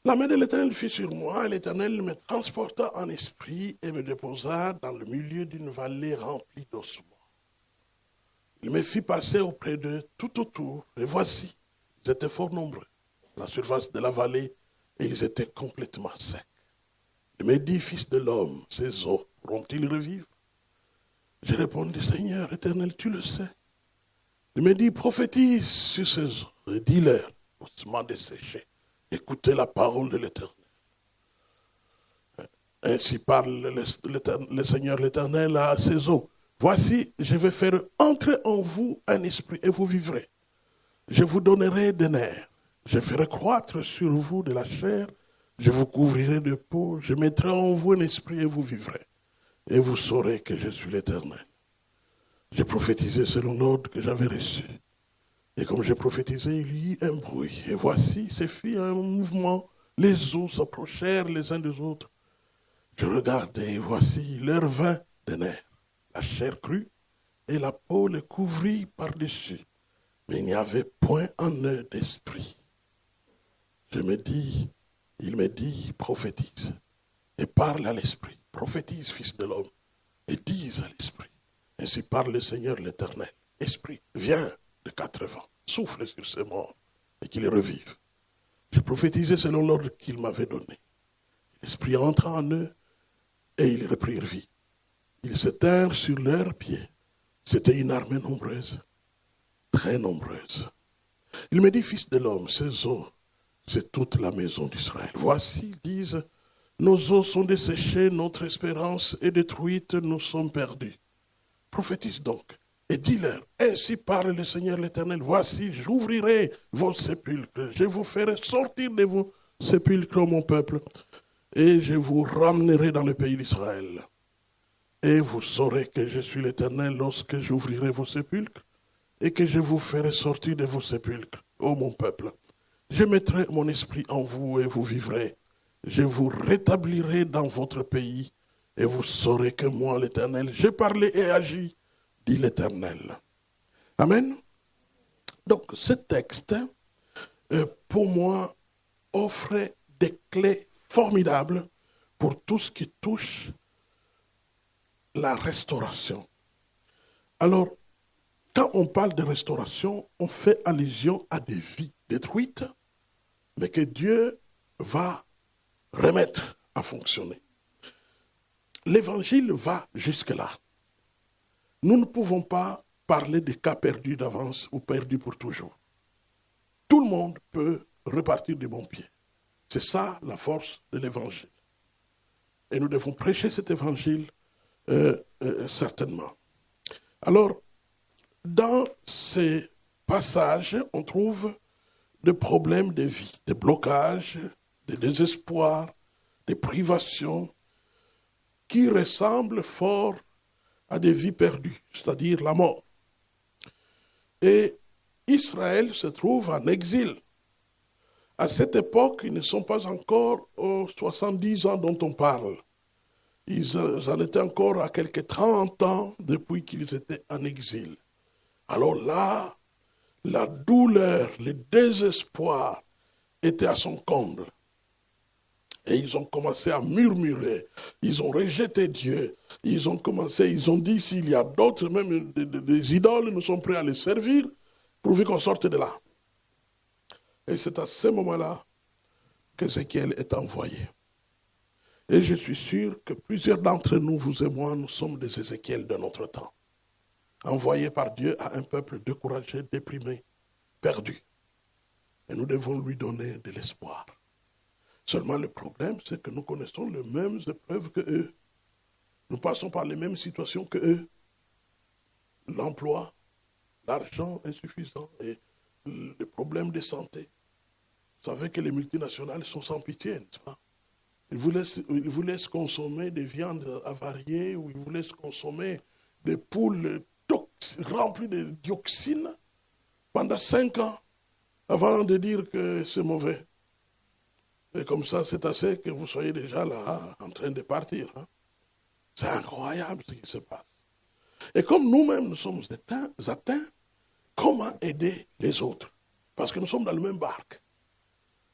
La main de l'Éternel fut sur moi, et l'Éternel me transporta en esprit et me déposa dans le milieu d'une vallée remplie d'ossements. Il me fit passer auprès d'eux tout autour, et voici, ils étaient fort nombreux, à la surface de la vallée, et ils étaient complètement secs. Il me dit, fils de l'homme, ces os pourront-ils revivre? J'ai répondu, Seigneur éternel, tu le sais. Il me dit, prophétise sur ces os, et dis-leur, ossements desséchés, écoutez la parole de l'Éternel. Ainsi parle le Seigneur l'Éternel à ces eaux. Voici, je vais faire entrer en vous un esprit et vous vivrez. Je vous donnerai des nerfs. Je ferai croître sur vous de la chair. Je vous couvrirai de peau. Je mettrai en vous un esprit et vous vivrez. Et vous saurez que je suis l'Éternel. J'ai prophétisé selon l'ordre que j'avais reçu. Et comme j'ai prophétisé, il y eut un bruit. Et voici, se fit un mouvement. Les eaux s'approchèrent les uns des autres. Je regardais, et voici, leur vin des nerfs. La chair crue et la peau les couvrit par-dessus. Mais il n'y avait point en eux d'esprit. Il me dit, prophétise. Et parle à l'esprit. Prophétise, fils de l'homme. Et dis à l'esprit. Ainsi parle le Seigneur l'Éternel. Esprit, viens de 4 vents. Souffle sur ces morts et qu'ils revivent. J'ai prophétisé selon l'ordre qu'il m'avait donné. L'esprit entra en eux et ils reprirent vie. Ils se tinrent sur leurs pieds. C'était une armée nombreuse, très nombreuse. Il me dit, fils de l'homme, ces eaux, c'est toute la maison d'Israël. Voici, ils disent, nos os sont desséchés, notre espérance est détruite, nous sommes perdus. Prophétise donc et dis-leur, ainsi parle le Seigneur l'Éternel, voici, j'ouvrirai vos sépulcres, je vous ferai sortir de vos sépulcres, mon peuple, et je vous ramènerai dans le pays d'Israël. Et vous saurez que je suis l'Éternel lorsque j'ouvrirai vos sépulcres et que je vous ferai sortir de vos sépulcres, ô mon peuple. Je mettrai mon esprit en vous et vous vivrez. Je vous rétablirai dans votre pays et vous saurez que moi, l'Éternel, j'ai parlé et agi, dit l'Éternel. Amen. Donc, ce texte, pour moi, offre des clés formidables pour tout ce qui touche la restauration. Alors, quand on parle de restauration, on fait allusion à des vies détruites, mais que Dieu va remettre à fonctionner. L'évangile va jusque-là. Nous ne pouvons pas parler de cas perdus d'avance ou perdus pour toujours. Tout le monde peut repartir du bon pied. C'est ça la force de l'évangile. Et nous devons prêcher cet évangile certainement. Alors, dans ces passages, on trouve des problèmes de vie, des blocages, des désespoirs, des privations qui ressemblent fort à des vies perdues, c'est-à-dire la mort. Et Israël se trouve en exil. À cette époque, ils ne sont pas encore aux 70 ans dont on parle. Ils en étaient encore à quelques 30 ans depuis qu'ils étaient en exil. Alors là, la douleur, le désespoir étaient à son comble. Et ils ont commencé à murmurer. Ils ont rejeté Dieu. Ils ont dit, s'il y a d'autres, même des idoles, nous sommes prêts à les servir, pourvu qu'on sorte de là. Et c'est à ce moment-là qu'Ézéchiel est envoyé. Et je suis sûr que plusieurs d'entre nous, vous et moi, nous sommes des Ézéchiel de notre temps. Envoyés par Dieu à un peuple découragé, déprimé, perdu. Et nous devons lui donner de l'espoir. Seulement le problème, c'est que nous connaissons les mêmes épreuves qu'eux. Nous passons par les mêmes situations qu'eux. L'emploi, l'argent insuffisant et les problèmes de santé. Vous savez que les multinationales sont sans pitié, n'est-ce pas? Ils vous laissent consommer des viandes avariées ou ils vous laissent consommer des poules remplies de dioxines pendant 5 ans avant de dire que c'est mauvais. Et comme ça, c'est assez que vous soyez déjà là en train de partir. Hein. C'est incroyable ce qui se passe. Et comme nous-mêmes nous sommes atteints, comment aider les autres? Parce que nous sommes dans le même barque.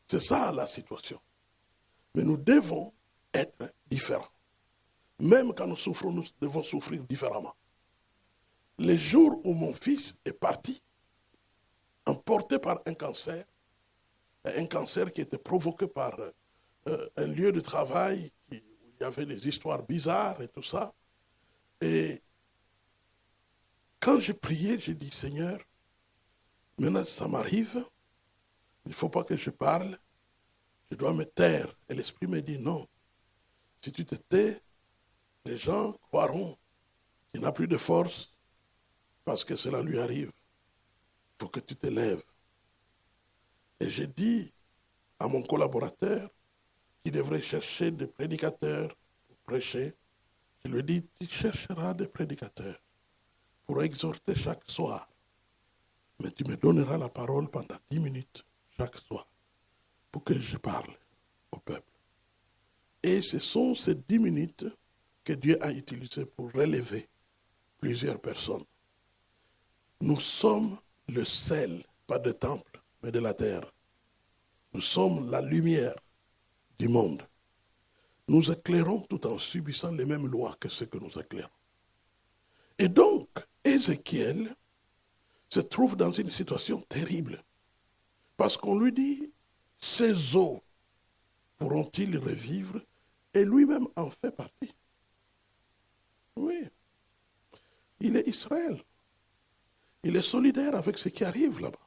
C'est ça la situation. Mais nous devons être différents. Même quand nous souffrons, nous devons souffrir différemment. Les jours où mon fils est parti, emporté par un cancer qui était provoqué par un lieu de travail où il y avait des histoires bizarres et tout ça. Et quand j'ai prié, j'ai dit, Seigneur, maintenant ça m'arrive, il ne faut pas que je parle, je dois me taire. Et l'Esprit me dit, non, si tu te tais, les gens croiront qu'il n'a plus de force parce que cela lui arrive. Il faut que tu te lèves. Et j'ai dit à mon collaborateur qui devrait chercher des prédicateurs pour prêcher, je lui ai dit, tu chercheras des prédicateurs pour exhorter chaque soir. Mais tu me donneras la parole pendant 10 minutes chaque soir pour que je parle au peuple. Et ce sont ces 10 minutes que Dieu a utilisées pour relever plusieurs personnes. Nous sommes le sel, pas de temple, mais de la terre. Nous sommes la lumière du monde. Nous éclairons tout en subissant les mêmes lois que ceux que nous éclairons. Et donc, Ézéchiel se trouve dans une situation terrible. Parce qu'on lui dit, ces eaux pourront-ils revivre? Et lui-même en fait partie. Oui. Il est Israël. Il est solidaire avec ce qui arrive là-bas.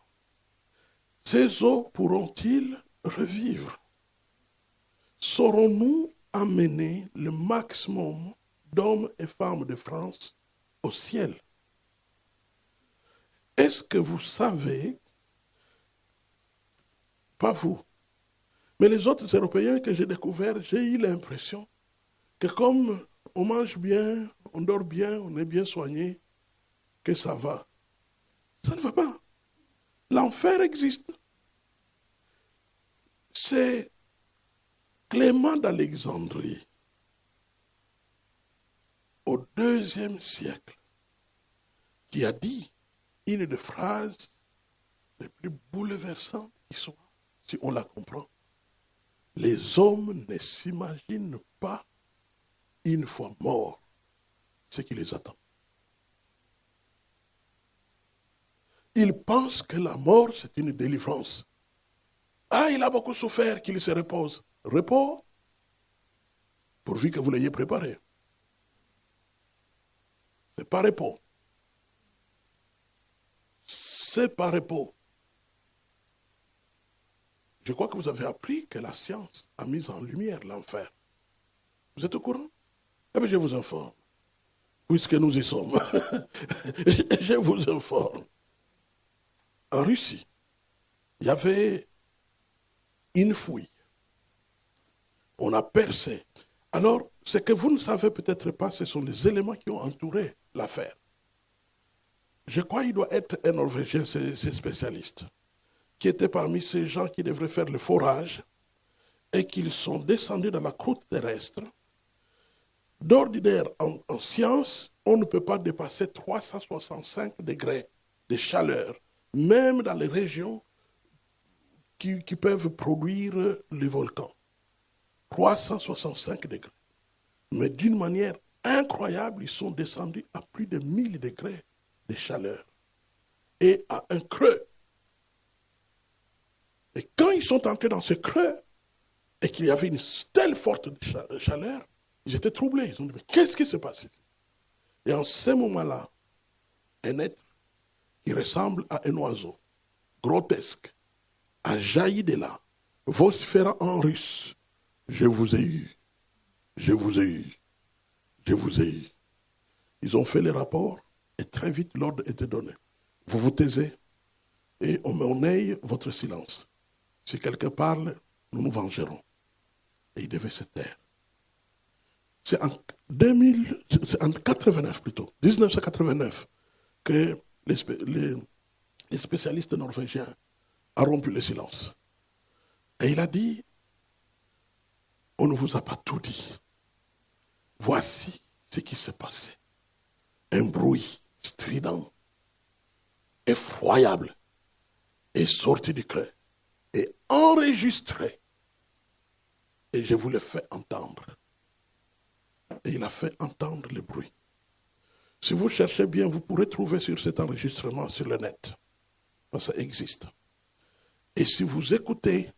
Ces eaux pourront-ils revivre? Saurons-nous amener le maximum d'hommes et femmes de France au ciel? Est-ce que vous savez, pas vous, mais les autres Européens que j'ai découverts, j'ai eu l'impression que comme on mange bien, on dort bien, on est bien soigné, que ça va. Ça ne va pas. L'enfer existe. C'est Clément d'Alexandrie, au IIe siècle, qui a dit une des phrases les plus bouleversantes qui soit, si on la comprend. Les hommes ne s'imaginent pas, une fois morts, ce qui les attend. Ils pensent que la mort, c'est une délivrance. Ah, il a beaucoup souffert, qu'il se repose. Repos, pourvu que vous l'ayez préparé. C'est pas repos. C'est pas repos. Je crois que vous avez appris que la science a mis en lumière l'enfer. Vous êtes au courant? Eh bien, je vous informe. Puisque nous y sommes. Je vous informe. En Russie, il y avait une fouille. On a percé. Alors, ce que vous ne savez peut-être pas, ce sont les éléments qui ont entouré l'affaire. Je crois qu'il doit être un Norvégien, ces spécialistes, qui était parmi ces gens qui devraient faire le forage et qui sont descendus dans la croûte terrestre. D'ordinaire, en science, on ne peut pas dépasser 365 degrés de chaleur, même dans les régions qui peuvent produire les volcans. 365 degrés. Mais d'une manière incroyable, ils sont descendus à plus de 1000 degrés de chaleur. Et à un creux. Et quand ils sont entrés dans ce creux, et qu'il y avait une telle forte chaleur, ils étaient troublés. Ils ont dit, mais qu'est-ce qui se passe ici? Et en ce moment-là, un être qui ressemble à un oiseau, grotesque, a jailli de là, vociférant en russe. Je vous ai eu, je vous ai eu, je vous ai eu. Ils ont fait les rapports et très vite l'ordre était donné. Vous vous taisez et on monnaie votre silence. Si quelqu'un parle, nous nous vengerons. Et il devait se taire. C'est en 1989 plutôt, 1989, que les spécialistes norvégiens ont rompu le silence. Et il a dit, on ne vous a pas tout dit. Voici ce qui s'est passé. Un bruit strident, effroyable, est sorti du creux et enregistré. Et je vous l'ai fait entendre. Et il a fait entendre le bruit. Si vous cherchez bien, vous pourrez trouver sur cet enregistrement sur le net. Parce que ça existe. Et si vous écoutez,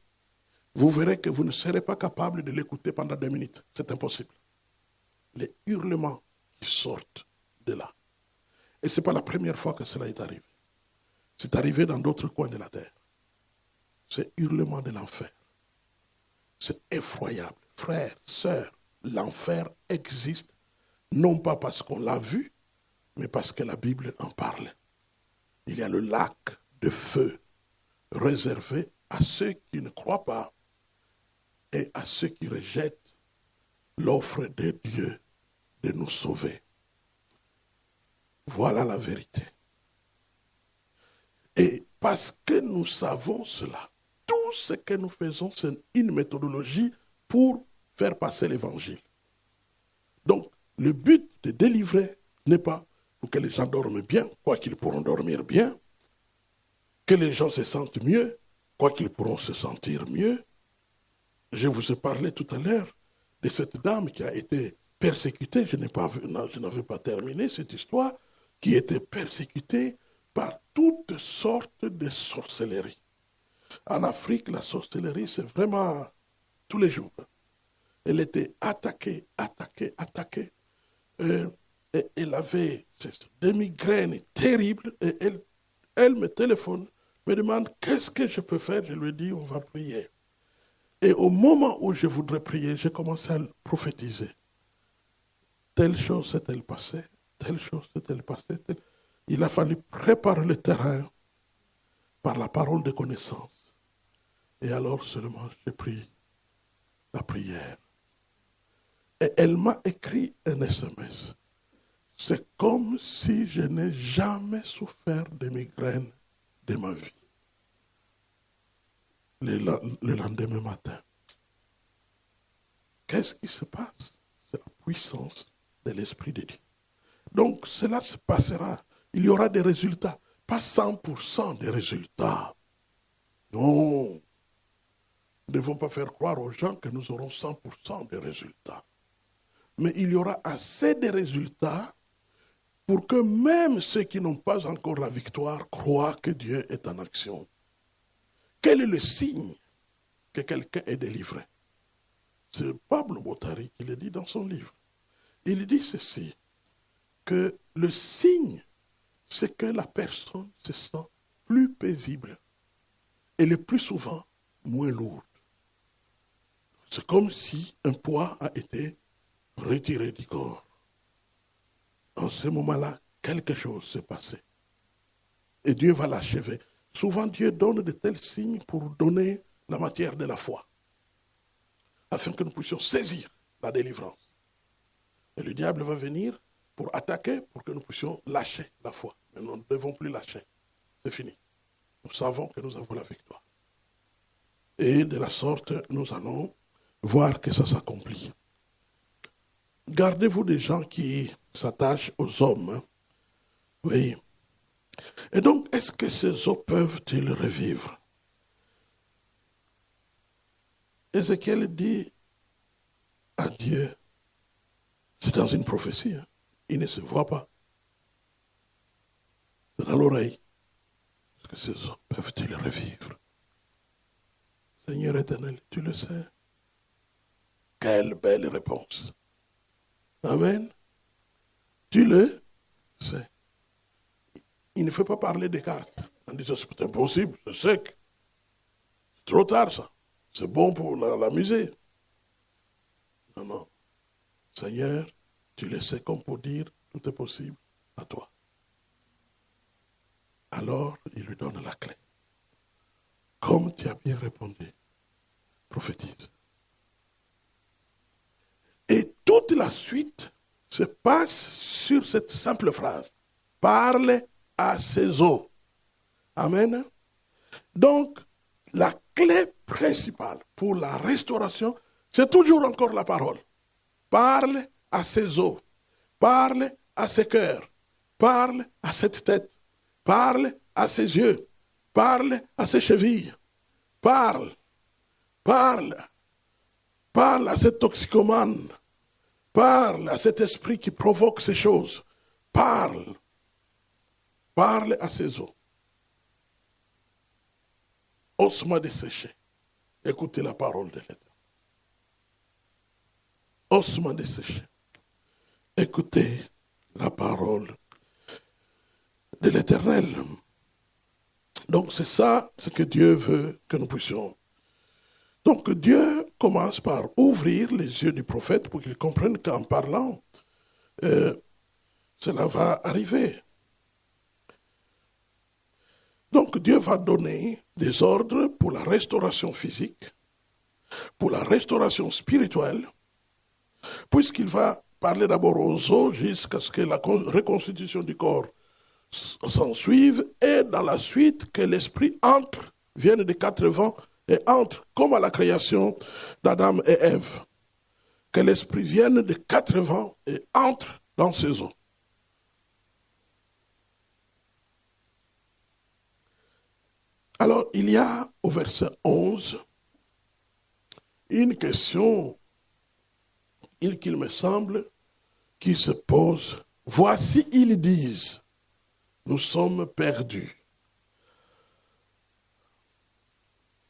vous verrez que vous ne serez pas capable de l'écouter pendant 2 minutes. C'est impossible. Les hurlements qui sortent de là. Et ce n'est pas la première fois que cela est arrivé. C'est arrivé dans d'autres coins de la terre. C'est hurlement de l'enfer. C'est effroyable. Frères, sœurs, l'enfer existe, non pas parce qu'on l'a vu, mais parce que la Bible en parle. Il y a le lac de feu réservé à ceux qui ne croient pas et à ceux qui rejettent l'offre de Dieu de nous sauver. Voilà la vérité. Et parce que nous savons cela, tout ce que nous faisons, c'est une méthodologie pour faire passer l'évangile. Donc, le but de délivrer n'est pas pour que les gens dorment bien, quoi qu'ils pourront dormir bien, que les gens se sentent mieux, quoi qu'ils pourront se sentir mieux. Je vous ai parlé tout à l'heure de cette dame qui a été persécutée, je n'avais pas terminé cette histoire, qui était persécutée par toutes sortes de sorcelleries. En Afrique, la sorcellerie, c'est vraiment tous les jours. Elle était attaquée. Et elle avait des migraines terribles. Et elle me téléphone, me demande qu'est-ce que je peux faire. Je lui dis, on va prier. Et au moment où je voudrais prier, j'ai commencé à prophétiser. Telle chose s'est-elle passée, telle chose s'est-elle passée. Il a fallu préparer le terrain par la parole de connaissance. Et alors seulement j'ai pris la prière. Et elle m'a écrit un SMS. C'est comme si je n'ai jamais souffert de migraine de ma vie. Le lendemain matin. Qu'est-ce qui se passe? C'est la puissance de l'Esprit de Dieu. Donc cela se passera. Il y aura des résultats. Pas 100% des résultats. Non. Nous ne devons pas faire croire aux gens que nous aurons 100% des résultats. Mais il y aura assez de résultats pour que même ceux qui n'ont pas encore la victoire croient que Dieu est en action. Quel est le signe que quelqu'un est délivré? C'est Pablo Bottari qui le dit dans son livre. Il dit ceci, que le signe, c'est que la personne se sent plus paisible et le plus souvent moins lourde. C'est comme si un poids a été retiré du corps. En ce moment-là, quelque chose s'est passé. Et Dieu va l'achever. Souvent, Dieu donne de tels signes pour donner la matière de la foi, afin que nous puissions saisir la délivrance. Et le diable va venir pour attaquer, pour que nous puissions lâcher la foi. Mais nous ne devons plus lâcher. C'est fini. Nous savons que nous avons la victoire. Et de la sorte, nous allons voir que ça s'accomplit. Gardez-vous des gens qui s'attachent aux hommes. Hein? Oui. Et donc, est-ce que ces eaux peuvent-ils revivre? Ézéchiel dit à Dieu, c'est dans une prophétie, hein? Il ne se voit pas. C'est dans l'oreille. Est-ce que ces eaux peuvent-ils revivre? Seigneur éternel, tu le sais. Quelle belle réponse. Amen. Tu le sais. Il ne faut pas parler des cartes en disant c'est impossible, je sais que c'est trop tard ça. C'est bon pour l'amuser. Non, non. Seigneur, tu le sais comme pour dire tout est possible à toi. Alors, il lui donne la clé. Comme tu as bien répondu, prophétise. Et toute la suite se passe sur cette simple phrase. Parle à ces eaux. Amen. Donc, la clé principale pour la restauration, c'est toujours encore la parole. Parle à ces eaux. Parle à ces cœurs. Parle à cette tête. Parle à ses yeux. Parle à ses chevilles. Parle. Parle à cet toxicomane. Parle à cet esprit qui provoque ces choses. Parle. Parle à ces eaux. Osement desséché. Écoutez la parole de l'Éternel. Osement desséché. Écoutez la parole de l'Éternel. Donc c'est ça ce que Dieu veut que nous puissions. Donc Dieu commence par ouvrir les yeux du prophète pour qu'il comprenne qu'en parlant, cela va arriver. Donc Dieu va donner des ordres pour la restauration physique, pour la restauration spirituelle, puisqu'il va parler d'abord aux os jusqu'à ce que la reconstitution du corps s'en suive et dans la suite que l'esprit entre, vienne des quatre vents et entre comme à la création d'Adam et Ève. Que l'esprit vienne des quatre vents et entre dans ses os. Alors, il y a au verset 11 une question, qu'il me semble, qui se pose. Voici, ils disent, nous sommes perdus.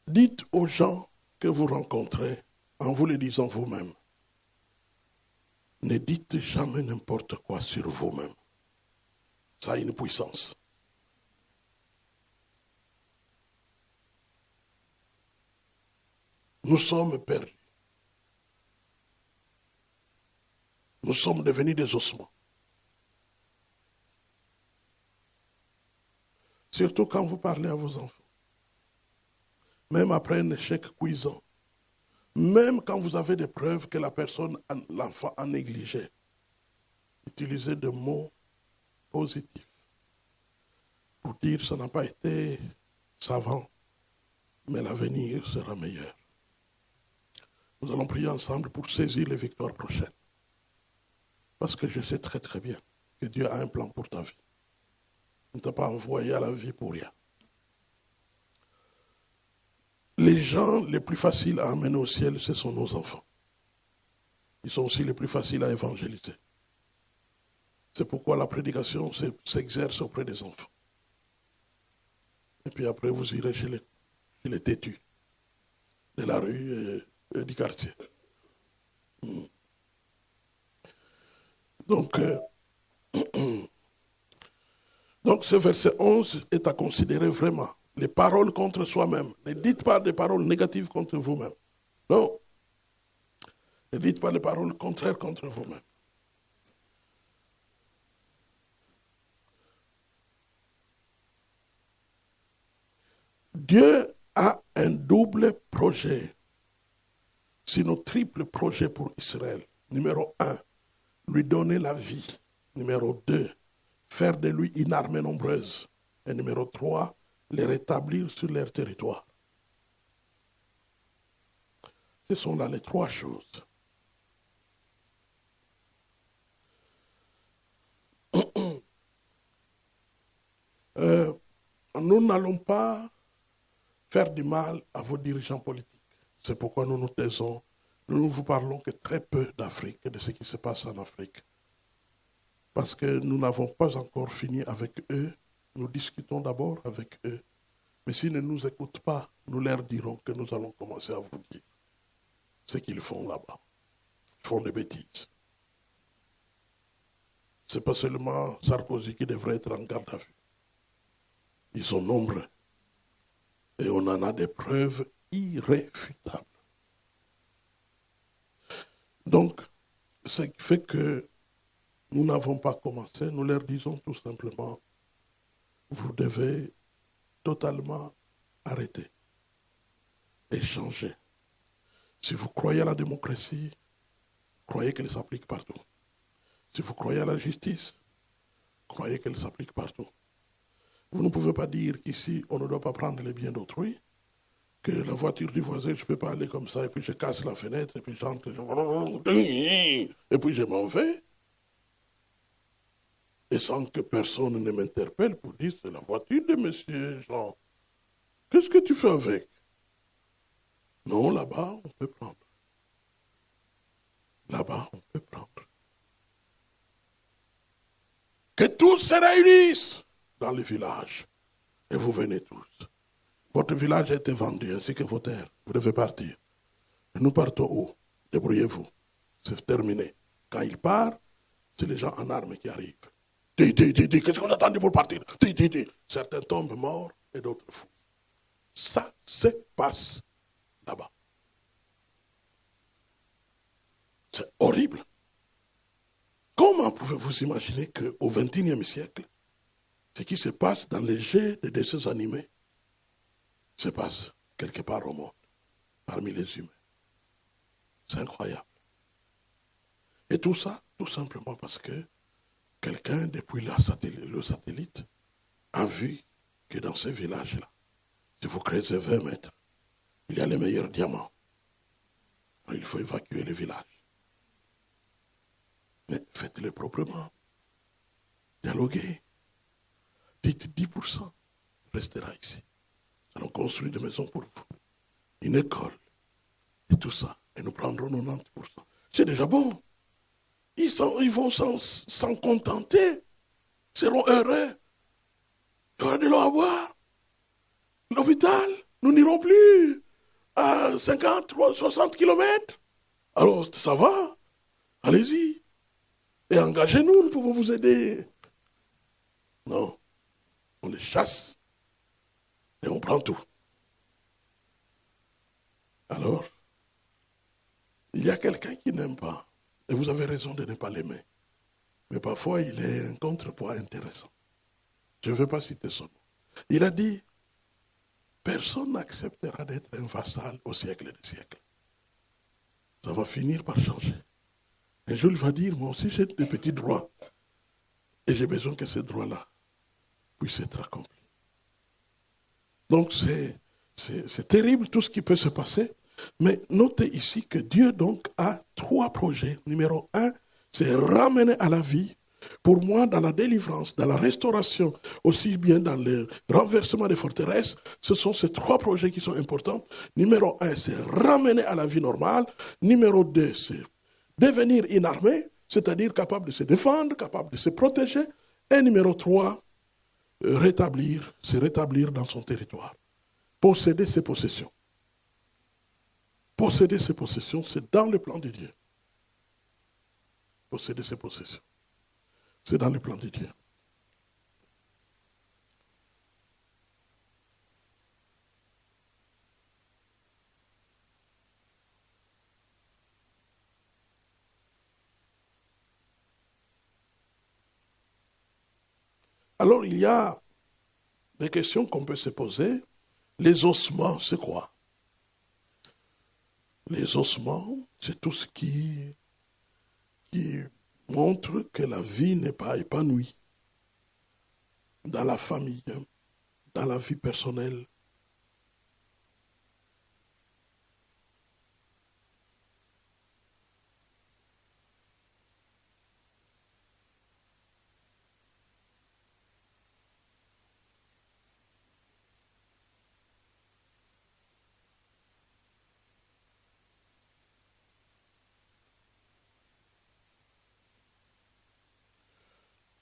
Dites aux gens que vous rencontrez, en vous le disant vous-même, ne dites jamais n'importe quoi sur vous-même. Ça a une puissance. Nous sommes perdus. Nous sommes devenus des ossements. Surtout quand vous parlez à vos enfants. Même après un échec cuisant. Même quand vous avez des preuves que l'enfant a négligé. Utilisez des mots positifs. Pour dire que ça n'a pas été savant, mais l'avenir sera meilleur. Nous allons prier ensemble pour saisir les victoires prochaines. Parce que je sais très très bien que Dieu a un plan pour ta vie. Il ne t'a pas envoyé à la vie pour rien. Les gens les plus faciles à amener au ciel, ce sont nos enfants. Ils sont aussi les plus faciles à évangéliser. C'est pourquoi la prédication s'exerce auprès des enfants. Et puis après, vous irez chez les têtus de la rue et du quartier. Donc ce verset 11 est à considérer vraiment. Les paroles contre soi-même. Ne dites pas des paroles négatives contre vous-même. Non. Ne dites pas les paroles contraires contre vous-même. Dieu a un double projet, sinon triple projet pour Israël. Numéro 1, lui donner la vie. Numéro 2, faire de lui une armée nombreuse. Et numéro 3, les rétablir sur leur territoire. Ce sont là les trois choses. Nous n'allons pas faire du mal à vos dirigeants politiques. C'est pourquoi nous nous taisons. Nous ne vous parlons que très peu d'Afrique et de ce qui se passe en Afrique. Parce que nous n'avons pas encore fini avec eux. Nous discutons d'abord avec eux. Mais s'ils ne nous écoutent pas, nous leur dirons que nous allons commencer à vous dire ce qu'ils font là-bas. Ils font des bêtises. Ce n'est pas seulement Sarkozy qui devrait être en garde à vue. Ils sont nombreux. Et on en a des preuves irréfutables. Donc, ce qui fait que nous n'avons pas commencé, nous leur disons tout simplement, vous devez totalement arrêter et changer. Si vous croyez à la démocratie, croyez qu'elle s'applique partout. Si vous croyez à la justice, croyez qu'elle s'applique partout. Vous ne pouvez pas dire qu'ici, on ne doit pas prendre les biens d'autrui, que la voiture du voisin, je ne peux pas aller comme ça, et puis je casse la fenêtre, et puis j'entre, et puis je m'en vais. Et sans que personne ne m'interpelle pour dire, c'est la voiture de monsieur Jean. Qu'est-ce que tu fais avec? Non, là-bas, on peut prendre. se réunissent dans le village. Et vous venez tous. Votre village a été vendu, ainsi que vos terres. Vous devez partir. Et nous partons où? Débrouillez-vous. C'est terminé. Quand il part, c'est les gens en armes qui arrivent. Qu'est-ce que vous attendez pour partir? Certains tombent morts et d'autres fous. Ça se passe là-bas. C'est horrible. Comment pouvez-vous imaginer qu'au XXIe siècle, ce qui se passe dans les jeux de dessins animés se passe quelque part au monde, parmi les humains? C'est incroyable. Et tout ça, tout simplement parce que quelqu'un, depuis le satellite, a vu que dans ce village-là, si vous creusez 20 mètres, il y a les meilleurs diamants. Alors, il faut évacuer le village. Mais faites-le proprement. Dialoguez. Dites 10% restera ici. Nous allons construire des maisons pour vous. Une école. Et tout ça. Et nous prendrons 90%. C'est déjà bon. Ils vont s'en contenter. Ils seront heureux. Il y aura de l'eau à boire. L'hôpital, nous n'irons plus à 50, 60 kilomètres. Alors, ça va. Allez-y. Et engagez-nous, nous pouvons vous aider. Non. On les chasse. Et on prend tout. Alors, il y a quelqu'un qui n'aime pas. Et vous avez raison de ne pas l'aimer. Mais parfois, il est un contrepoids intéressant. Je ne veux pas citer son nom. Il a dit, personne n'acceptera d'être un vassal au siècle des siècles. Ça va finir par changer. Un jour, il va dire, moi aussi j'ai des petits droits. Et j'ai besoin que ces droits-là puissent être accomplis. Donc c'est terrible tout ce qui peut se passer. Mais notez ici que Dieu donc a 3 projets. Numéro 1, c'est ramener à la vie. Pour moi, dans la délivrance, dans la restauration, aussi bien dans le renversement des forteresses, ce sont ces 3 projets qui sont importants. Numéro 1, c'est ramener à la vie normale. Numéro 2, c'est devenir une armée, c'est-à-dire capable de se défendre, capable de se protéger. Et numéro 3, se rétablir dans son territoire. Posséder ses possessions. Posséder ses possessions, c'est dans le plan de Dieu. Posséder ses possessions. C'est dans le plan de Dieu. Alors, il y a des questions qu'on peut se poser. Les ossements, c'est quoi? Les ossements, c'est tout ce qui montre que la vie n'est pas épanouie dans la famille, dans la vie personnelle.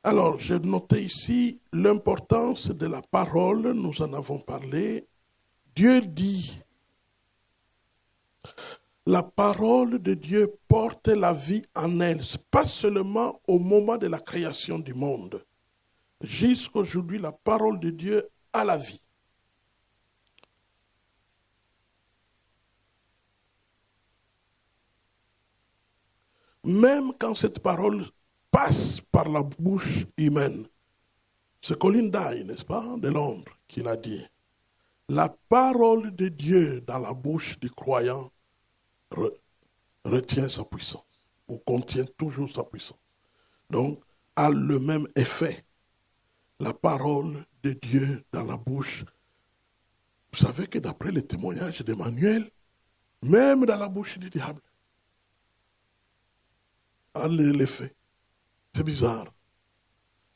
Alors, j'ai noté ici l'importance de la parole, nous en avons parlé. Dieu dit, la parole de Dieu porte la vie en elle, pas seulement au moment de la création du monde. Jusqu'aujourd'hui, la parole de Dieu a la vie. Même quand cette parole passe par la bouche humaine. C'est Colin Dye, n'est-ce pas, de Londres, qui l'a dit. La parole de Dieu dans la bouche du croyant retient sa puissance, ou contient toujours sa puissance. Donc, a le même effet. La parole de Dieu dans la bouche. Vous savez que d'après les témoignages d'Emmanuel, même dans la bouche du diable, a l'effet. C'est bizarre.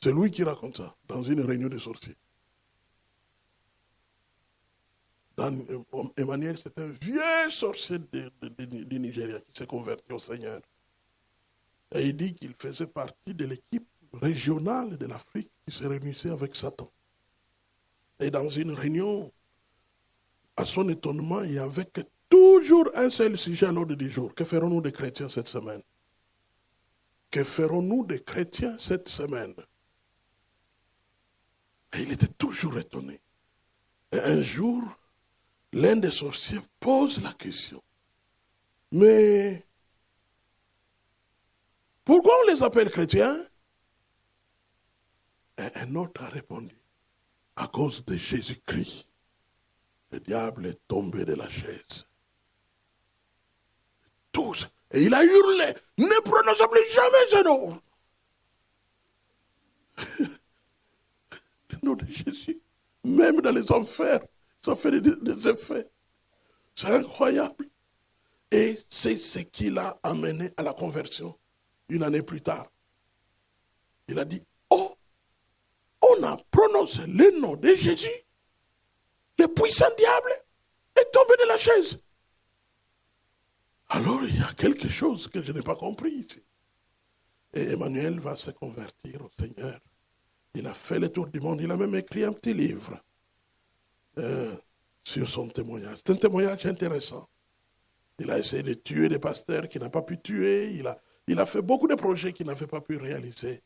C'est lui qui raconte ça dans une réunion de sorciers. Emmanuel, c'est un vieux sorcier du Nigeria qui s'est converti au Seigneur. Et il dit qu'il faisait partie de l'équipe régional de l'Afrique qui se réunissait avec Satan. Et dans une réunion, à son étonnement, il y avait toujours un seul sujet à l'ordre du jour. Que ferons-nous des chrétiens cette semaine? Que ferons-nous des chrétiens cette semaine? Et il était toujours étonné. Et un jour, l'un des sorciers pose la question. Mais pourquoi on les appelle chrétiens? Et un autre a répondu. À cause de Jésus-Christ, le diable est tombé de la chaise. Tous. Et il a hurlé. Ne prononcez plus jamais ce nom. Le nom de Jésus. Même dans les enfers, ça fait des effets. C'est incroyable. Et c'est ce qui l'a amené à la conversion une année plus tard. Il a dit, oh, on a prononcé le nom de Jésus. Le puissant diable est tombé de la chaise. Alors il y a quelque chose que je n'ai pas compris ici. Et Emmanuel va se convertir au Seigneur. Il a fait le tour du monde. Il a même écrit un petit livre sur son témoignage. C'est un témoignage intéressant. Il a essayé de tuer des pasteurs qu'il n'a pas pu tuer. Il a fait beaucoup de projets qu'il n'avait pas pu réaliser.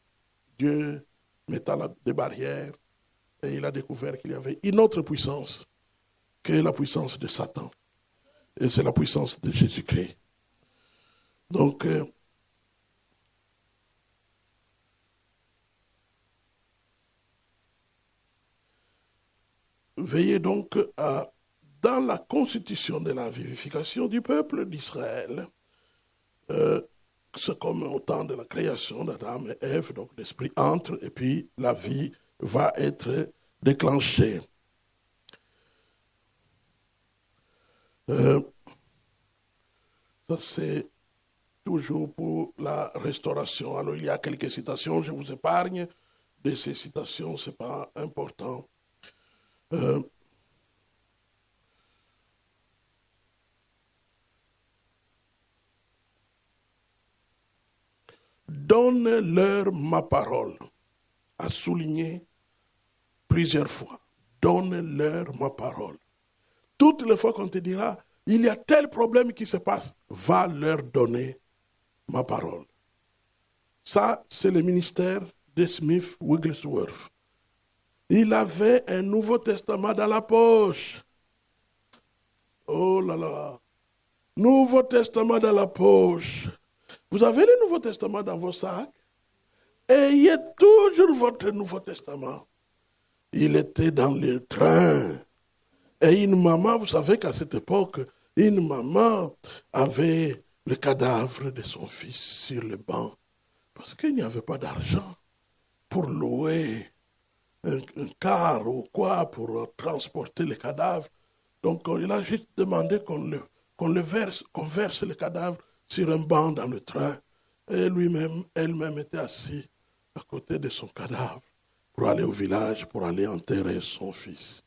Dieu mettant des barrières. Et il a découvert qu'il y avait une autre puissance que la puissance de Satan. Et c'est la puissance de Jésus-Christ. Donc, veillez donc dans la constitution de la vivification du peuple d'Israël. C'est comme au temps de la création d'Adam et Ève, donc l'esprit entre et puis la vie va être déclenchée. Ça c'est toujours pour la restauration. Alors il y a quelques citations, je vous épargne de ces citations, ce n'est pas important. Donne-leur ma parole, a souligné plusieurs fois. Donne-leur ma parole. Toutes les fois qu'on te dira, il y a tel problème qui se passe, va leur donner ma parole. Ça, c'est le ministère de Smith Wigglesworth. Il avait un Nouveau Testament dans la poche. Oh là là. Nouveau Testament dans la poche. Vous avez le Nouveau Testament dans vos sacs? Ayez toujours votre Nouveau Testament. Il était dans le train. Et une maman, vous savez qu'à cette époque, une maman avait le cadavre de son fils sur le banc. Parce qu'il n'y avait pas d'argent pour louer un car ou quoi pour transporter le cadavre. Donc il a juste demandé qu'on verse le cadavre sur un banc dans le train. Et elle-même était assise à côté de son cadavre pour aller au village, pour aller enterrer son fils.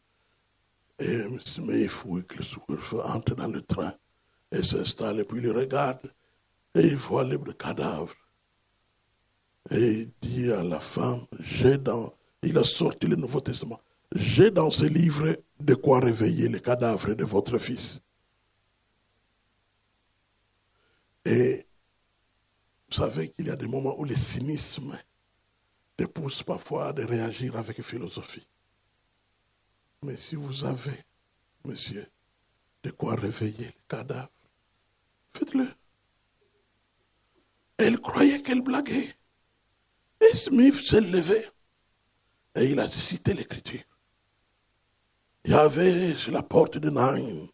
Et Smith Wigglesworth entre dans le train et s'installe, et puis il regarde, et il voit le cadavre. Et il dit à la femme, il a sorti le Nouveau Testament, j'ai dans ce livre de quoi réveiller le cadavre de votre fils. Et vous savez qu'il y a des moments où le cynisme te pousse parfois de réagir avec philosophie. Mais si vous avez, monsieur, de quoi réveiller le cadavre, faites-le. Elle croyait qu'elle blaguait. Et Smith s'est levé et il a cité l'écriture. Il y avait sur la porte de Nain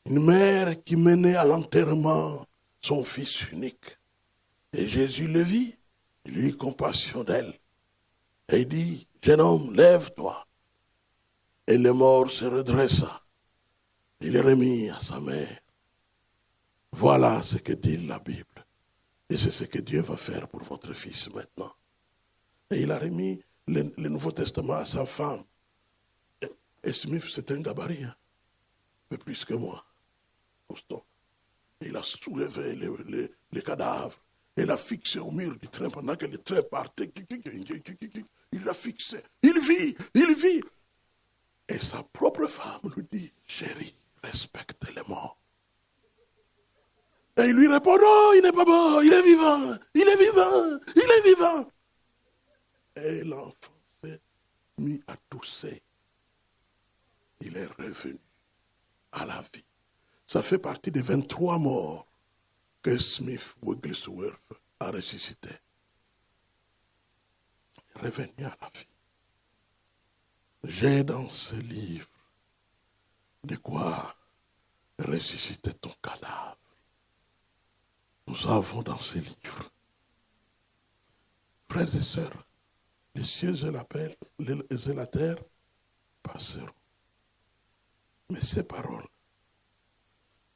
une mère qui menait à l'enterrement son fils unique. Et Jésus le vit, il eut compassion d'elle. Et il dit, jeune homme, lève-toi. Et le mort se redressa. Il est remis à sa mère. Voilà ce que dit la Bible. Et c'est ce que Dieu va faire pour votre fils maintenant. Et il a remis le Nouveau Testament à sa femme. Et Smith, c'est un gabarit, un peu plus que moi. Costaud. Et il a soulevé le cadavre. et l'a fixé au mur du train pendant que le train partait. Il l'a fixé. Il vit. Et sa propre femme lui dit, chérie, respecte les morts. Et il lui répond, non, il n'est pas mort, il est vivant. Et l'enfant s'est mis à tousser. Il est revenu à la vie. Ça fait partie des 23 morts que Smith Wigglesworth a ressuscité. Revenu à la vie. J'ai dans ce livre de quoi ressusciter ton cadavre. Nous avons dans ce livre, frères et sœurs, les cieux et la terre passeront. Mais ces paroles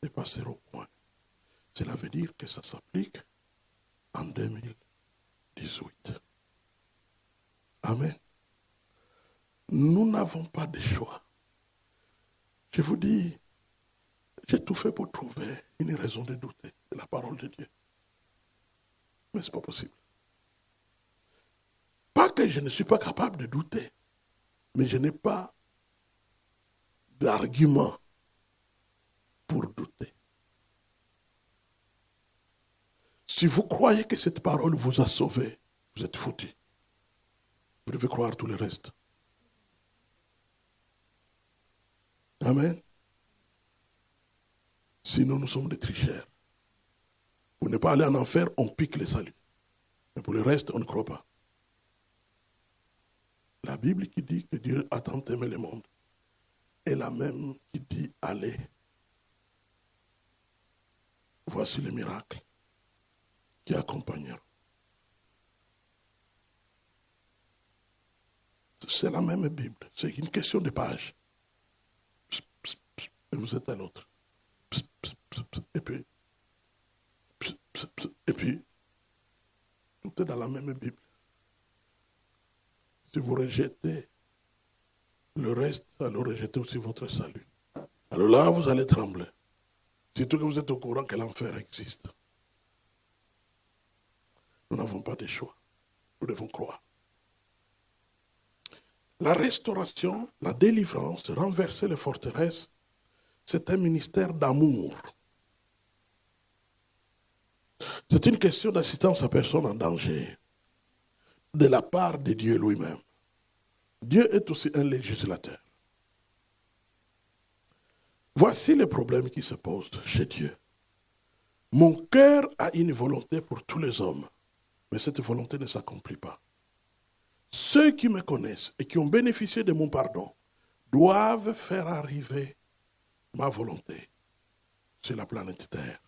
ne passeront point. Cela veut dire que ça s'applique en 2018. Amen. Nous n'avons pas de choix. Je vous dis, j'ai tout fait pour trouver une raison de douter de la parole de Dieu. Mais ce n'est pas possible. Pas que je ne suis pas capable de douter, mais je n'ai pas d'argument pour douter. Si vous croyez que cette parole vous a sauvé, vous êtes foutus. Vous devez croire tout le reste. Amen. Sinon, nous sommes des tricheurs. Pour ne pas aller en enfer, on pique le salut. Mais pour le reste, on ne croit pas. La Bible qui dit que Dieu a tant aimé le monde est la même qui dit allez. Voici les miracles qui accompagneront. C'est la même Bible. C'est une question de page. Et vous êtes à l'autre. Et puis, tout est dans la même Bible. Si vous rejetez le reste, alors rejetez aussi votre salut. Alors là, vous allez trembler. Surtout que vous êtes au courant que l'enfer existe. Nous n'avons pas de choix. Nous devons croire. La restauration, la délivrance, renverser les forteresses, c'est un ministère d'amour. C'est une question d'assistance à personne en danger, de la part de Dieu lui-même. Dieu est aussi un législateur. Voici les problèmes qui se posent chez Dieu. Mon cœur a une volonté pour tous les hommes, mais cette volonté ne s'accomplit pas. Ceux qui me connaissent et qui ont bénéficié de mon pardon doivent faire arriver ma volonté sur la planète Terre.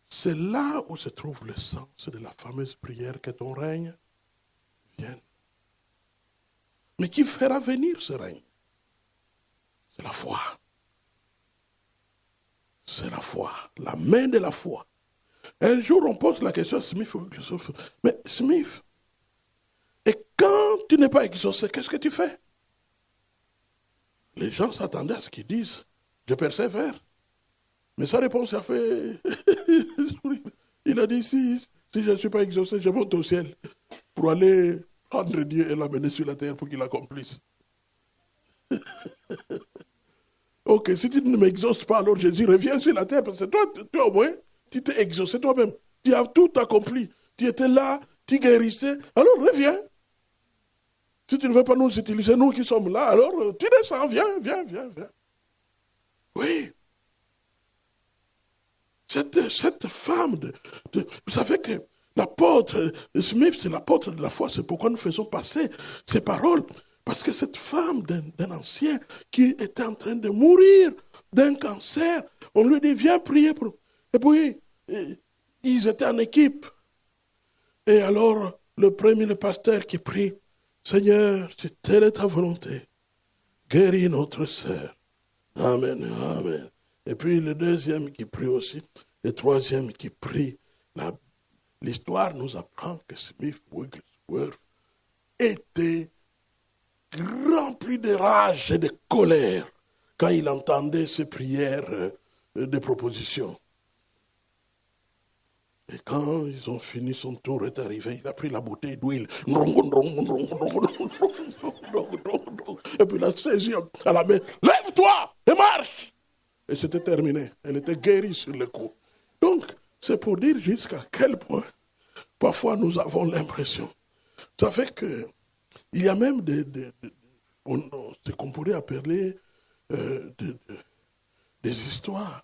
C'est là où se trouve le sens de la fameuse prière que ton règne vienne. Mais qui fera venir ce règne? C'est la foi. C'est la foi, la main de la foi. Un jour, on pose la question à Smith. Mais Smith, et quand tu n'es pas exaucé, qu'est-ce que tu fais? Les gens s'attendaient à ce qu'ils disent, je persévère. Mais sa réponse a fait, il a dit, si je ne suis pas exaucé, je monte au ciel pour aller prendre Dieu et l'amener sur la terre pour qu'il l'accomplisse. Ok, si tu ne m'exauces pas, alors Jésus revient sur la terre, parce que toi au moins, tu t'es exaucé toi-même. Tu as tout accompli. Tu étais là, tu guérissais, alors reviens. Si tu ne veux pas nous utiliser, nous qui sommes là, alors tu descends, viens. Oui. Cette femme, vous savez que l'apôtre Smith, c'est l'apôtre de la foi, c'est pourquoi nous faisons passer ces paroles. Parce que cette femme d'un ancien qui était en train de mourir d'un cancer, on lui dit, viens prier pour... Et puis, ils étaient en équipe. Et alors, le pasteur qui prie, Seigneur, si telle est ta volonté, guéris notre sœur. Amen, amen. Et puis le deuxième qui prie aussi, le troisième qui prie. L'histoire nous apprend que Smith Wigglesworth était rempli de rage et de colère quand il entendait ces prières de proposition. Et quand ils ont fini, son tour est arrivé, il a pris la bouteille d'huile. Et puis il a saisi à la main, lève-toi et marche. Et c'était terminé. Elle était guérie sur le coup. Donc, c'est pour dire jusqu'à quel point, parfois, nous avons l'impression. Ça fait que, il y a même ce qu'on pourrait appeler des histoires.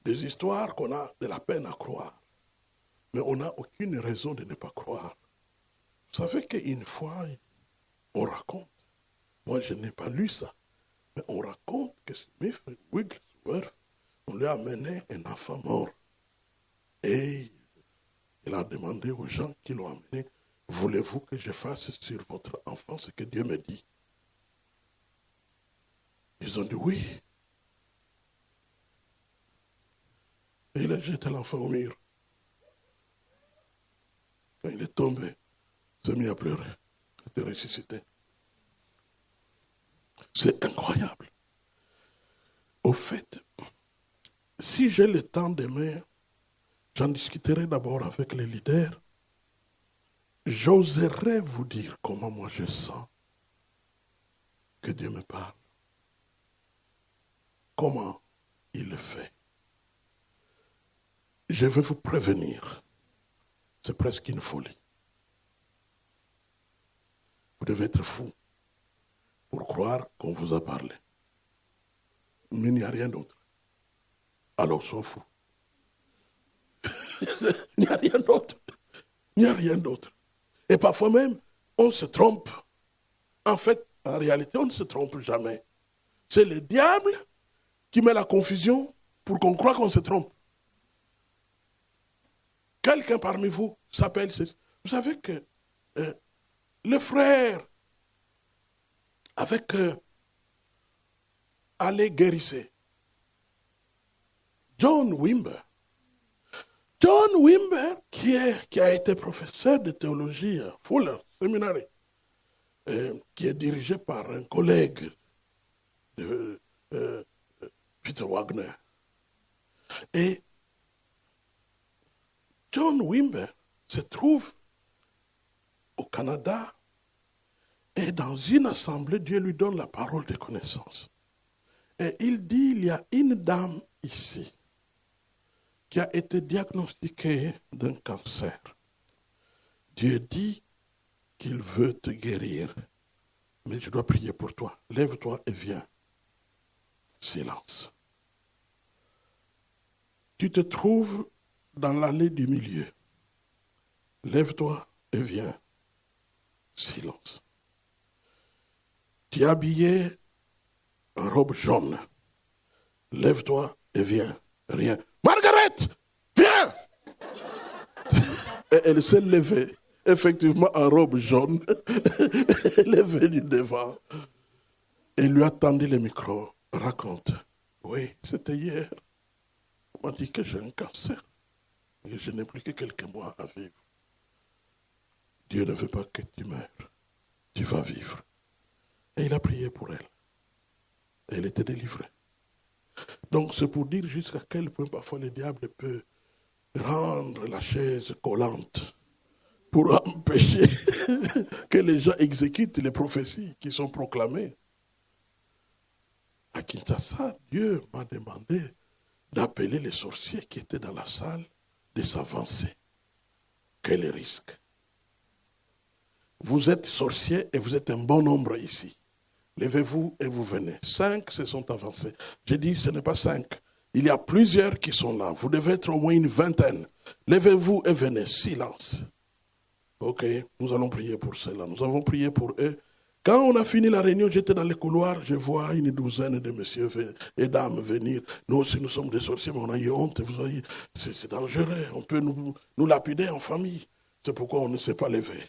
Des histoires qu'on a de la peine à croire. Mais on n'a aucune raison de ne pas croire. Vous savez qu'une fois, on raconte, moi je n'ai pas lu ça, mais on raconte que Smith Wigglesworth, on lui a amené un enfant mort. Et il a demandé aux gens qui l'ont amené, voulez-vous que je fasse sur votre enfant ce que Dieu me dit? Ils ont dit oui. Et il a jeté l'enfant au mur. Quand il est tombé, il s'est mis à pleurer. Il était ressuscité. C'est incroyable. Au fait, si j'ai le temps demain, j'en discuterai d'abord avec les leaders. J'oserais vous dire comment moi je sens que Dieu me parle. Comment il le fait. Je veux vous prévenir. C'est presque une folie. Vous devez être fou pour croire qu'on vous a parlé. Mais il n'y a rien d'autre. Alors sois fou. Il n'y a rien d'autre. Il n'y a rien d'autre. Et parfois même, on se trompe. En fait, en réalité, on ne se trompe jamais. C'est le diable qui met la confusion pour qu'on croie qu'on se trompe. Quelqu'un parmi vous s'appelle... Vous savez que le frère avec Allé Guérissé, John Wimber, qui a été professeur de théologie à Fuller Seminary, qui est dirigé par un collègue de Peter Wagner. Et John Wimber se trouve au Canada et dans une assemblée, Dieu lui donne la parole de connaissance. Et il dit, il y a une dame ici qui a été diagnostiquée d'un cancer. Dieu dit qu'il veut te guérir, mais je dois prier pour toi. Lève-toi et viens. Silence. Tu te trouves dans l'allée du milieu. Lève-toi et viens. Silence. Tu es habillé en robe jaune. Lève-toi et viens. Rien. Margaret, viens! Et elle s'est levée, effectivement en robe jaune. Elle est venue devant. Et lui a tendu le micro. Raconte. Oui, c'était hier. On m'a dit que j'ai un cancer. Et je n'ai plus que quelques mois à vivre. Dieu ne veut pas que tu meurs. Tu vas vivre. Et il a prié pour elle. Et elle était délivrée. Donc c'est pour dire jusqu'à quel point parfois le diable peut rendre la chaise collante pour empêcher que les gens exécutent les prophéties qui sont proclamées. À Kinshasa, Dieu m'a demandé d'appeler les sorciers qui étaient dans la salle de s'avancer. Quel risque! Vous êtes sorciers et vous êtes un bon nombre ici. Levez-vous et vous venez. 5 se sont avancés. J'ai dit, ce n'est pas 5. Il y a plusieurs qui sont là. Vous devez être au moins une vingtaine. Levez-vous et venez. Silence. Ok, nous allons prier pour cela. Nous avons prié pour eux. Quand on a fini la réunion, j'étais dans les couloirs, je vois une douzaine de messieurs et dames venir. Nous aussi, nous sommes des sorciers, mais on a eu honte. Vous voyez, c'est dangereux. On peut nous lapider en famille. C'est pourquoi on ne s'est pas levé.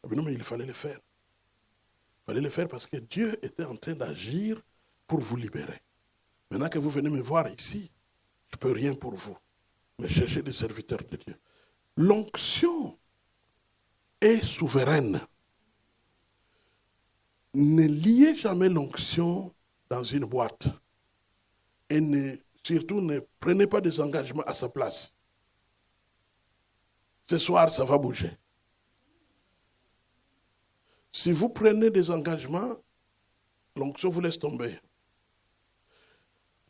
Mais non, mais il fallait le faire. Il fallait le faire parce que Dieu était en train d'agir pour vous libérer. Maintenant que vous venez me voir ici, je ne peux rien pour vous. Mais cherchez des serviteurs de Dieu. L'onction est souveraine. Ne liez jamais l'onction dans une boîte. Et surtout ne prenez pas des engagements à sa place. Ce soir, ça va bouger. Si vous prenez des engagements, l'onction vous laisse tomber.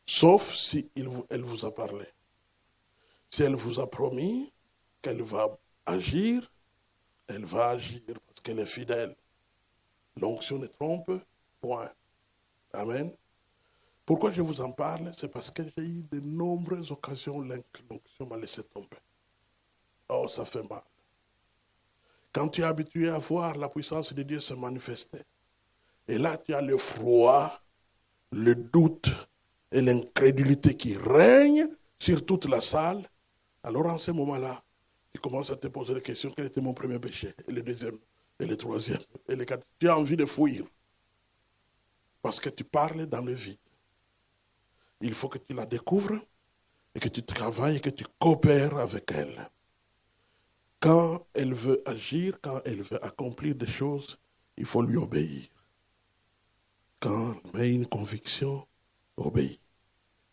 Sauf si elle vous a parlé. Si elle vous a promis qu'elle va agir, elle va agir parce qu'elle est fidèle. L'onction ne trompe point. Amen. Pourquoi je vous en parle? C'est parce que j'ai eu de nombreuses occasions où l'onction m'a laissé tomber. Oh, ça fait mal. Quand tu es habitué à voir la puissance de Dieu se manifester, et là tu as le froid, le doute et l'incrédulité qui règnent sur toute la salle, alors en ce moment-là, tu commences à te poser la question, quel était mon premier péché? Et le deuxième, et le troisième, et le quatrième. Tu as envie de fuir. Parce que tu parles dans le vide. Il faut que tu la découvres et que tu travailles et que tu coopères avec elle. Quand elle veut agir, quand elle veut accomplir des choses, il faut lui obéir. Quand elle met une conviction, obéis.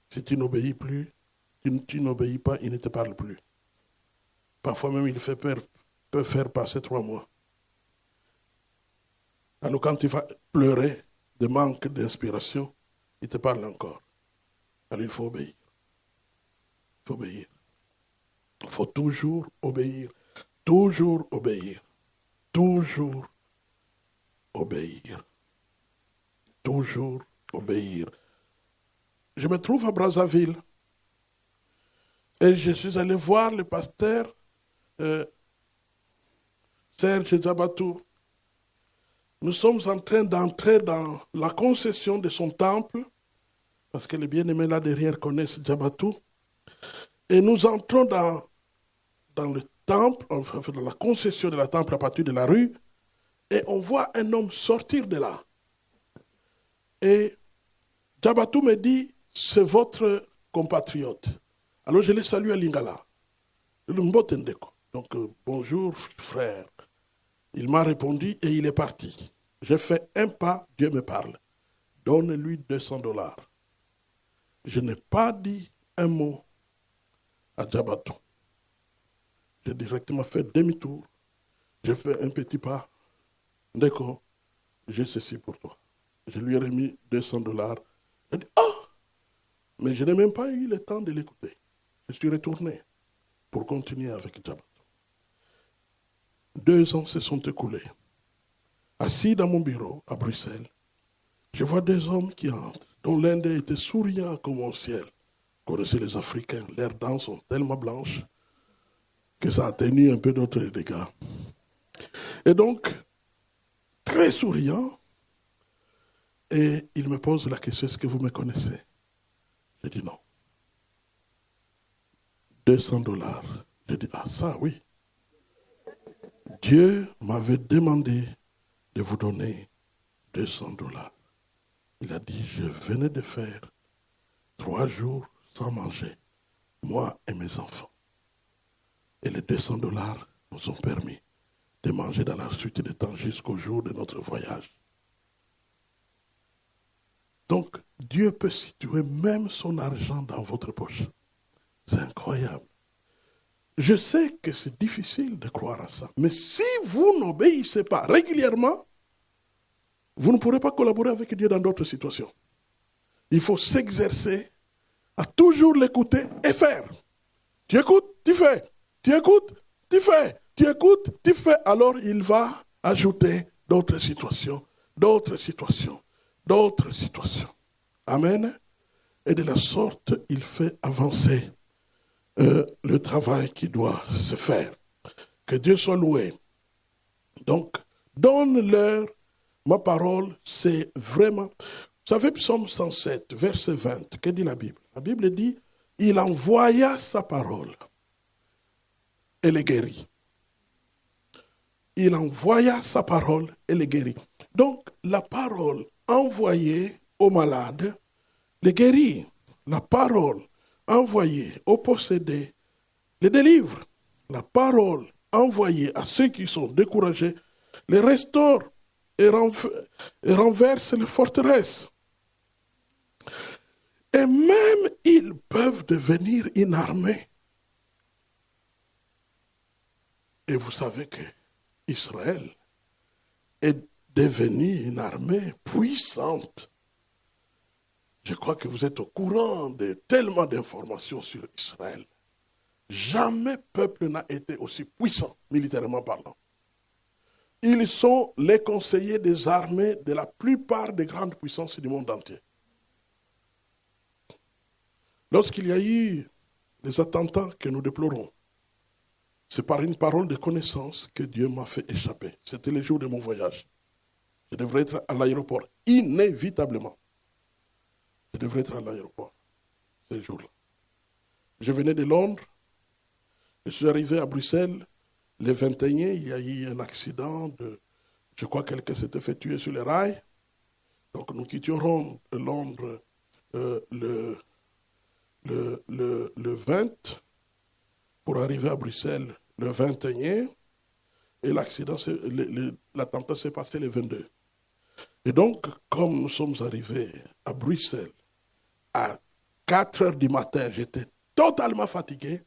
Si tu n'obéis plus, tu n'obéis pas, il ne te parle plus. Parfois même, il peut faire passer 3 mois. Alors quand tu vas pleurer de manque d'inspiration, il te parle encore. Alors il faut obéir. Il faut obéir. Il faut toujours obéir. Toujours obéir. Toujours obéir. Toujours obéir. Je me trouve à Brazzaville et je suis allé voir le pasteur Serge Djabatou. Nous sommes en train d'entrer dans la concession de son temple, parce que les bien-aimés là derrière connaissent Djabatou. Et nous entrons dans le temple, enfin dans la concession de la temple à partir de la rue, et on voit un homme sortir de là. Et Djabatou me dit, c'est votre compatriote. Alors je le salue à Lingala. Donc, bonjour frère. Il m'a répondu et il est parti. J'ai fait un pas, Dieu me parle. Donne-lui $200. Je n'ai pas dit un mot à Djabatou. J'ai directement fait demi-tour. J'ai fait un petit pas. D'accord, j'ai ceci pour toi. Je lui ai remis $200. Il a dit, ah! Mais je n'ai même pas eu le temps de l'écouter. Je suis retourné pour continuer avec Djabatou. 2 ans se sont écoulés. Assis dans mon bureau à Bruxelles, je vois 2 hommes qui entrent, dont l'un d'eux était souriant comme au ciel. Vous connaissez les Africains, leurs dents sont tellement blanches que ça a tenu un peu d'autres dégâts. Et donc, très souriant, et il me pose la question, est-ce que vous me connaissez? Je dis non. $200. Je dis, ah ça oui. Dieu m'avait demandé de vous donner $200. Il a dit, je venais de faire 3 jours sans manger, moi et mes enfants. Et les $200 nous ont permis de manger dans la suite des temps jusqu'au jour de notre voyage. Donc, Dieu peut situer même son argent dans votre poche. C'est incroyable. Je sais que c'est difficile de croire à ça. Mais si vous n'obéissez pas régulièrement, vous ne pourrez pas collaborer avec Dieu dans d'autres situations. Il faut s'exercer à toujours l'écouter et faire. Tu écoutes, tu fais. Tu écoutes, tu fais. Tu écoutes, tu fais. Alors il va ajouter d'autres situations, d'autres situations, d'autres situations. Amen. Et de la sorte, il fait avancer le travail qui doit se faire. Que Dieu soit loué. Donc, donne-leur ma parole, c'est vraiment... Vous savez, Psaume 107, verset 20, que dit la Bible? La Bible dit, il envoya sa parole et les guérit. Il envoya sa parole et les guérit. Donc, la parole envoyée aux malades les guérit. La parole envoyée aux possédés les délivre. La parole envoyée à ceux qui sont découragés les restaure et renverse les forteresses. Et même ils peuvent devenir une armée. Et vous savez que Israël est devenu une armée puissante. Je crois que vous êtes au courant de tellement d'informations sur Israël. Jamais peuple n'a été aussi puissant, militairement parlant. Ils sont les conseillers des armées de la plupart des grandes puissances du monde entier. Lorsqu'il y a eu les attentats que nous déplorons, c'est par une parole de connaissance que Dieu m'a fait échapper. C'était le jour de mon voyage. Je devrais être à l'aéroport, inévitablement. Je devrais être à l'aéroport, ce jour-là. Je venais de Londres, je suis arrivé à Bruxelles, le 21, il y a eu un accident, je crois que quelqu'un s'était fait tuer sur les rails. Donc nous quitterons Londres le 20 pour arriver à Bruxelles le 21 et l'attentat s'est passé le 22. Et donc, comme nous sommes arrivés à Bruxelles à 4 heures du matin, j'étais totalement fatigué.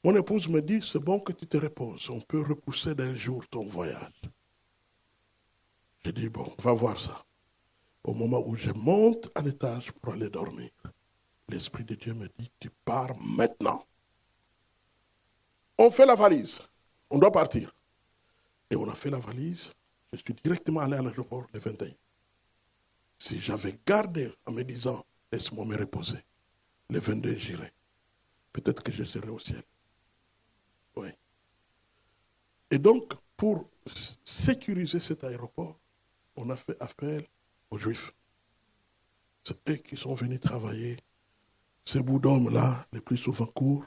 Mon épouse me dit, c'est bon que tu te reposes, on peut repousser d'un jour ton voyage. J'ai dit, bon, on va voir ça. Au moment où je monte à l'étage pour aller dormir, l'Esprit de Dieu me dit, tu pars maintenant. On fait la valise, on doit partir. Et on a fait la valise, je suis directement allé à l'aéroport le 21. Si j'avais gardé en me disant, laisse-moi me reposer, le 22 j'irai, peut-être que je serai au ciel. Oui. Et donc, pour sécuriser cet aéroport, on a fait appel aux Juifs. C'est eux qui sont venus travailler. Ces bouts d'hommes-là, les plus souvent courts,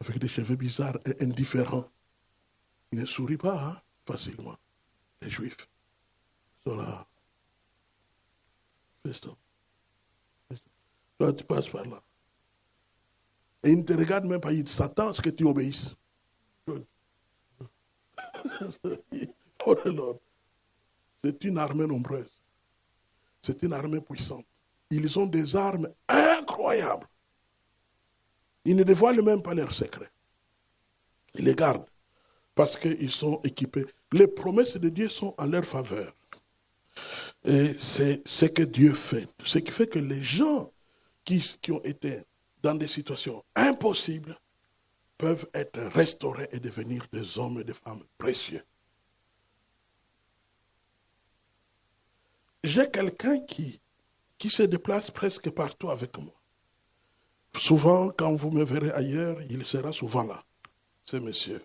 avec des cheveux bizarres et indifférents. Ils ne sourient pas facilement. Les Juifs sont là. Fais ça. Toi, tu passes par là. Et ils ne te regardent même pas. Ils s'attendent à ce que tu obéisses. Oh Lord. C'est une armée nombreuse. C'est une armée puissante. Ils ont des armes incroyables. Ils ne dévoilent même pas leurs secrets. Ils les gardent parce qu'ils sont équipés. Les promesses de Dieu sont en leur faveur. Et c'est ce que Dieu fait. Ce qui fait que les gens qui ont été dans des situations impossibles peuvent être restaurés et devenir des hommes et des femmes précieux. J'ai quelqu'un qui se déplace presque partout avec moi. Souvent, quand vous me verrez ailleurs, il sera souvent là. Ce monsieur.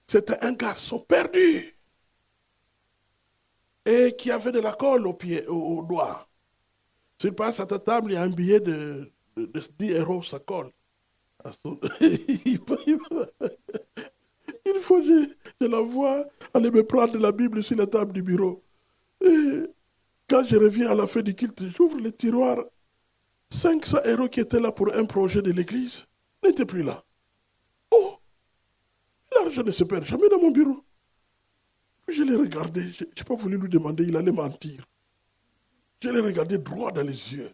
C'était un garçon perdu. Et qui avait de la colle au pied, au doigt. S'il passe à ta table, il y a un billet de 10 euros, ça colle. Il faut que je la vois aller me prendre la Bible sur la table du bureau. Et quand je reviens à la fin du culte, j'ouvre le tiroir. 500 euros qui étaient là pour un projet de l'église n'étaient plus là. Oh, l'argent ne se perd jamais dans mon bureau. Puis je l'ai regardé, je n'ai pas voulu lui demander, il allait mentir. Je l'ai regardé droit dans les yeux.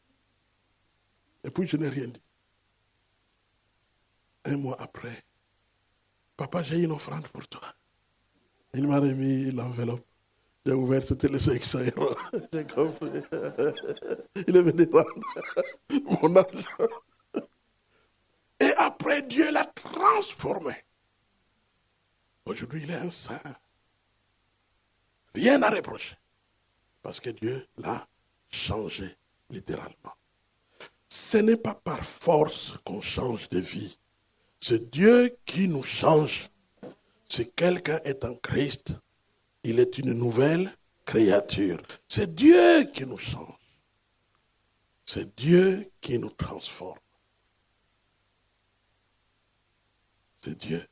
Et puis je n'ai rien dit. Un mois après, papa, j'ai une offrande pour toi. Il m'a remis l'enveloppe. J'ai ouvert, c'était les 500 euros. J'ai compris. Il est venu rendre mon argent. Et après, Dieu l'a transformé. Aujourd'hui, il est un saint. Rien à reprocher. Parce que Dieu l'a changé littéralement. Ce n'est pas par force qu'on change de vie. C'est Dieu qui nous change. Si quelqu'un est en Christ, il est une nouvelle créature. C'est Dieu qui nous change. C'est Dieu qui nous transforme. C'est Dieu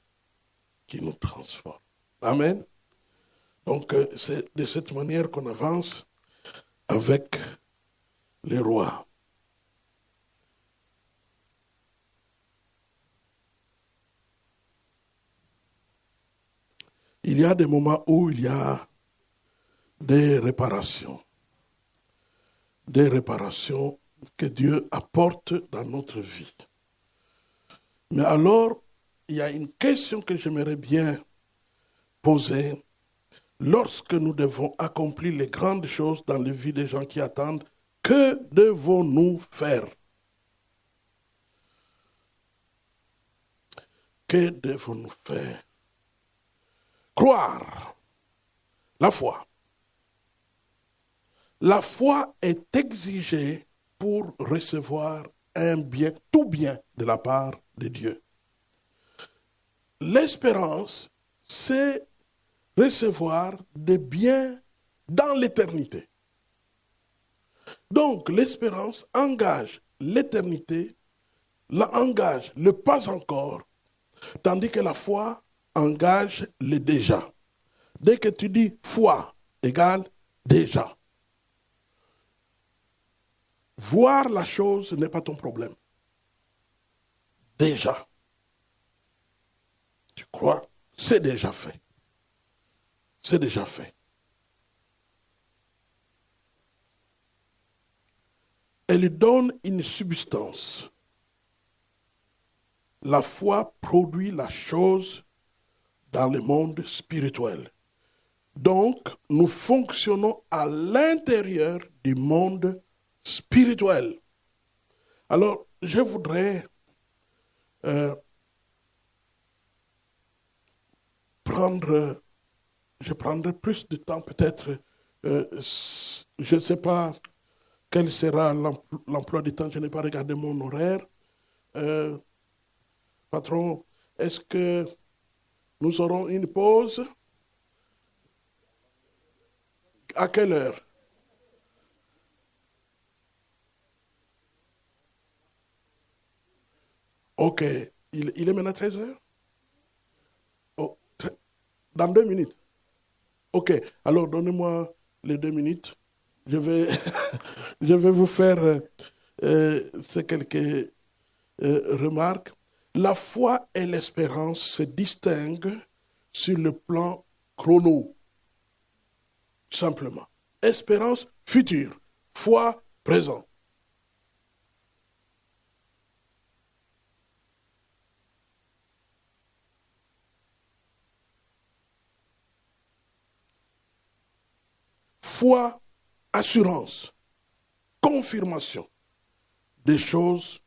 qui nous transforme. Amen. Donc, c'est de cette manière qu'on avance avec les rois. Il y a des moments où il y a des réparations. Des réparations que Dieu apporte dans notre vie. Mais alors, il y a une question que j'aimerais bien poser. Lorsque nous devons accomplir les grandes choses dans la vie des gens qui attendent, que devons-nous faire? Que devons-nous faire? Croire. La foi. La foi est exigée pour recevoir un bien, tout bien de la part de Dieu. L'espérance, c'est recevoir des biens dans l'éternité. Donc, l'espérance engage l'éternité, engage le pas encore, tandis que la foi engage le déjà. Dès que tu dis foi égale déjà. Voir la chose n'est pas ton problème. Déjà. Tu crois, c'est déjà fait. C'est déjà fait. Elle donne une substance. La foi produit la chose dans le monde spirituel. Donc, nous fonctionnons à l'intérieur du monde spirituel. Alors, je voudrais je prendrai plus de temps peut-être, je ne sais pas quel sera l'emploi du temps, je n'ai pas regardé mon horaire. Patron, est-ce que nous aurons une pause? À quelle heure? Ok, il est maintenant 13 heures? Oh, dans 2 minutes. Ok, alors donnez-moi les 2 minutes. Je vais, je vais vous faire ces quelques remarques. La foi et l'espérance se distinguent sur le plan chrono, simplement. Espérance future, foi présent. Foi, assurance, confirmation des choses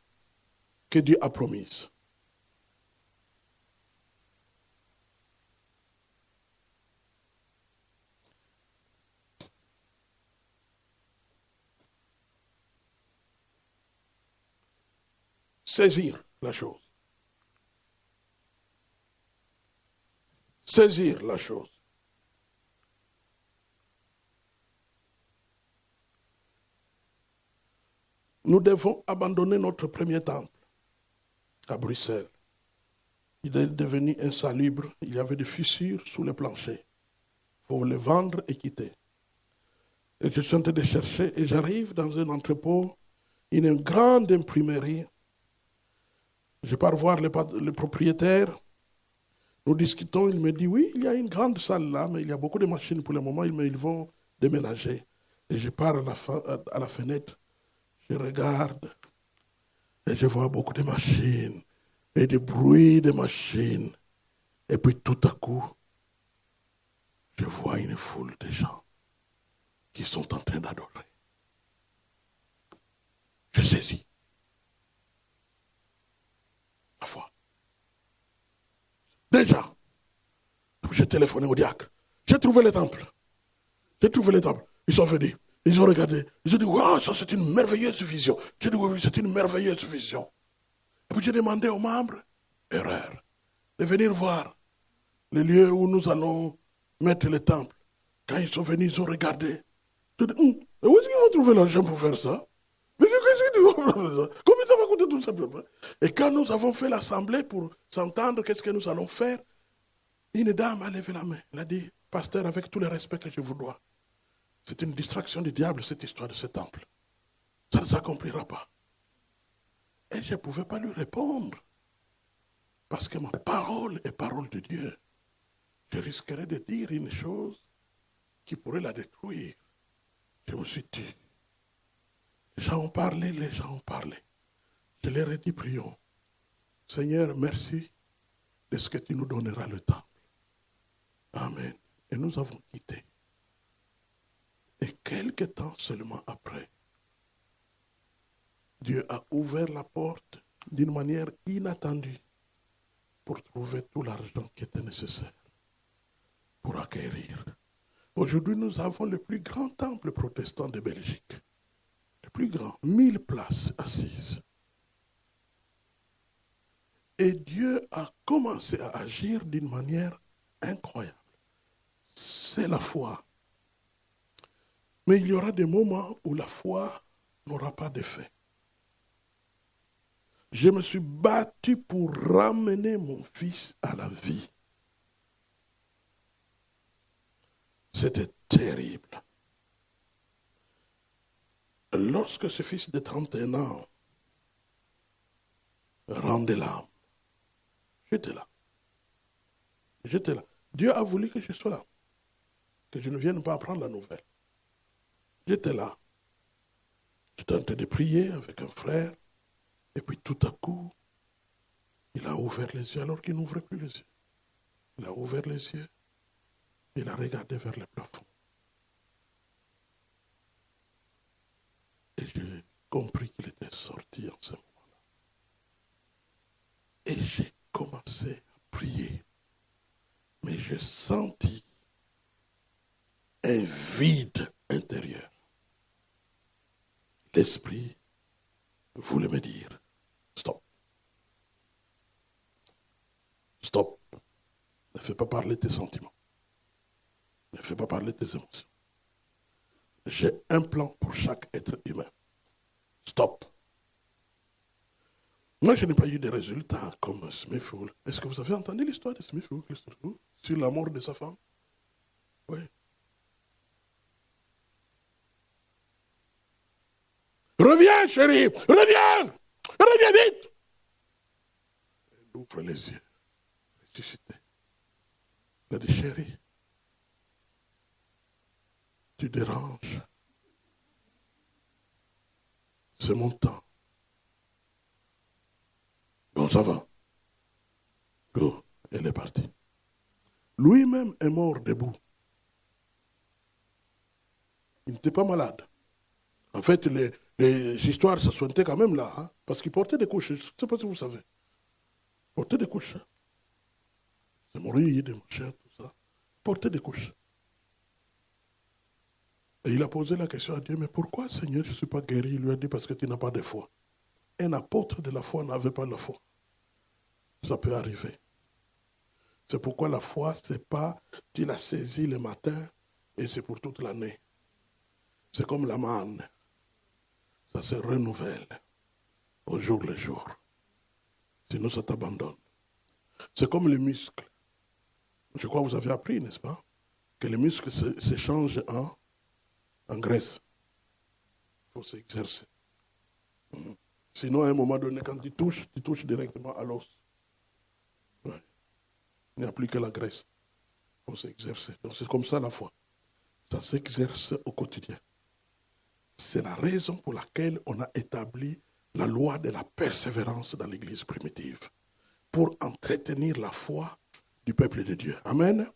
que Dieu a promises. Saisir la chose. Saisir la chose. Nous devons abandonner notre premier temple à Bruxelles. Il est devenu insalubre. Il y avait des fissures sous le plancher. Il faut le vendre et quitter. Et je suis en train de chercher et j'arrive dans un entrepôt, une grande imprimerie. Je pars voir le propriétaire. Nous discutons. Il me dit, oui, il y a une grande salle là, mais il y a beaucoup de machines pour le moment, mais ils vont déménager. Et je pars à la fenêtre. Je regarde et je vois beaucoup de machines et des bruits de machines. Et puis tout à coup, je vois une foule de gens qui sont en train d'adorer. Je saisis la foi. Déjà, j'ai téléphoné au diacre. J'ai trouvé le temple. J'ai trouvé le temple. Ils sont venus. Ils ont regardé. Ils ont dit, waouh, ça c'est une merveilleuse vision. J'ai dit, oui, c'est une merveilleuse vision. Et puis j'ai demandé aux membres, erreur, de venir voir les lieux où nous allons mettre le temple. Quand ils sont venus, ils ont regardé. J'ai dit, où est-ce qu'ils vont trouver l'argent pour faire ça? Mais qu'est-ce qu'ils vont faire ça? Combien ça va coûter tout simplement? Et quand nous avons fait l'assemblée pour s'entendre, qu'est-ce que nous allons faire? Une dame a levé la main. Elle a dit, pasteur, avec tout le respect que je vous dois, c'est une distraction du diable, cette histoire de ce temple. Ça ne s'accomplira pas. Et je ne pouvais pas lui répondre. Parce que ma parole est parole de Dieu. Je risquerais de dire une chose qui pourrait la détruire. Je me suis dit, les gens ont parlé, les gens ont parlé. Je leur ai dit, prions. Seigneur, merci de ce que tu nous donneras le temple. Amen. Et nous avons quitté. Et quelque temps seulement après, Dieu a ouvert la porte d'une manière inattendue pour trouver tout l'argent qui était nécessaire pour acquérir. Aujourd'hui, nous avons le plus grand temple protestant de Belgique. Le plus grand, 1000 places assises. Et Dieu a commencé à agir d'une manière incroyable. C'est la foi. Mais il y aura des moments où la foi n'aura pas d'effet. Je me suis battu pour ramener mon fils à la vie. C'était terrible. Lorsque ce fils de 31 ans rendait l'âme, j'étais là. J'étais là. Dieu a voulu que je sois là. Que je ne vienne pas apprendre la nouvelle. J'étais là. J'étais en train de prier avec un frère. Et puis tout à coup, il a ouvert les yeux alors qu'il n'ouvrait plus les yeux. Il a ouvert les yeux. Il a regardé vers le plafond. Et j'ai compris qu'il était sorti en ce moment-là. Et j'ai commencé à prier. Mais j'ai senti un vide intérieur. L'esprit voulait me dire, stop. Stop. Ne fais pas parler tes sentiments. Ne fais pas parler tes émotions. J'ai un plan pour chaque être humain. Stop. Moi, je n'ai pas eu de résultats comme Smithfield. Est-ce que vous avez entendu l'histoire de Smithfield sur la mort de sa femme? Oui. Reviens, chérie, reviens! Reviens vite! Elle ouvre les yeux, ressuscité. Elle a dit, chérie, tu déranges. C'est mon temps. Bon, ça va. Bon, elle est partie. Lui-même est mort debout. Il n'était pas malade. En fait, les histoires, ça sentait quand même là, hein, parce qu'il portait des couches. Je ne sais pas si vous savez. Il portait des couches. Des morilles, des machins, tout ça. Il portait des couches. Et il a posé la question à Dieu, mais pourquoi, Seigneur, je ne suis pas guéri? Il lui a dit, parce que tu n'as pas de foi. Un apôtre de la foi n'avait pas la foi. Ça peut arriver. C'est pourquoi la foi, ce n'est pas, tu la saisis le matin et c'est pour toute l'année. C'est comme la manne. Ça se renouvelle au jour le jour. Sinon, ça t'abandonne. C'est comme les muscles. Je crois que vous avez appris, n'est-ce pas? Que les muscles se changent en graisse. Il faut s'exercer. Sinon, à un moment donné, quand tu touches directement à l'os. Ouais. Il n'y a plus que la graisse. Il faut s'exercer. Donc c'est comme ça la foi. Ça s'exerce au quotidien. C'est la raison pour laquelle on a établi la loi de la persévérance dans l'Église primitive. Pour entretenir la foi du peuple de Dieu. Amen.